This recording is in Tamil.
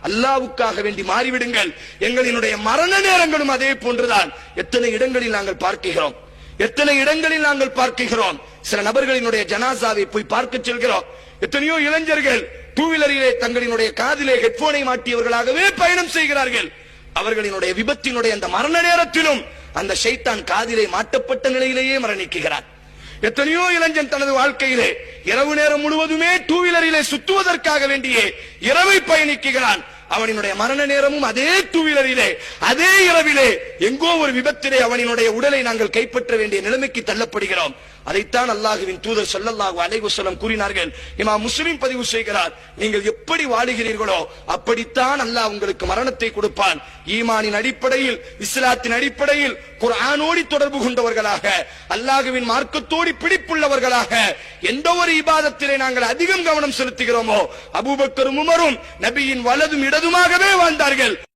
அல்லாஹ்வுக்காக வேண்டி மாறிவிடுங்கள். எங்களினுடைய மரண நேரங்களும் அதே போன்றுதான். எத்தனை இடங்களில் நாங்கள் பார்க்கிறோம். சில நபர்களினுடைய ஜனாசாவை போய் பார்க்க செல்கிறோம். எத்தனையோ இளைஞர்கள் டூ வீலரிலே தங்களினுடைய காதிலே ஹெட்போனை மாட்டியவர்களாகவே பயணம் செய்கிறார்கள். அவர்களினுடைய விபத்தினுடைய அந்த மரண நேரத்திலும் அந்த ஷைத்தான் காதிலே மாட்டப்பட்ட நிலையிலேயே மரணிக்கிறார். எத்தனையோ இளைஞன் தனது வாழ்க்கையிலே இரவு நேரம் முழுவதுமே டூ வீலரிலே சுத்துவதற்காக வேண்டியே இரவை பயணிக்கிறான். அவனினுடைய மரண நேரமும் அதே டூ வீலரிலே அதே இரவிலே எங்கோ ஒரு விபத்திலே அவனினுடைய உடலை நாங்கள் கைப்பற்ற வேண்டிய நிலைமைக்கு தள்ளப்படுகிறோம். அதைத்தான் அல்லாஹ்வின் தூதர் ஸல்லல்லாஹு அலைஹி வஸல்லம் கூறினார்கள். இமாம் முஸ்லிம் பதிவு செய்கிறார், நீங்கள் எப்படி வாழுகிறீர்களோ அப்படித்தான் அல்லாஹ் உங்களுக்கு மரணத்தை கொடுப்பான். ஈமானின் அடிப்படையில், இஸ்லாத்தின் அடிப்படையில், குர்ஆனோடு தொடர்பு கொண்டவர்களாக, அல்லாஹ்வின் மார்க்கத்தோடு பிடிப்புள்ளவர்களாக எந்த ஒரு இபாதத்திலே நாங்கள் அதிகம் கவனம் செலுத்துகிறோமோ, அபூபக்கரும் உமரும் நபியின் வலதும் இடதுமாகவே வாழ்ந்தார்கள்.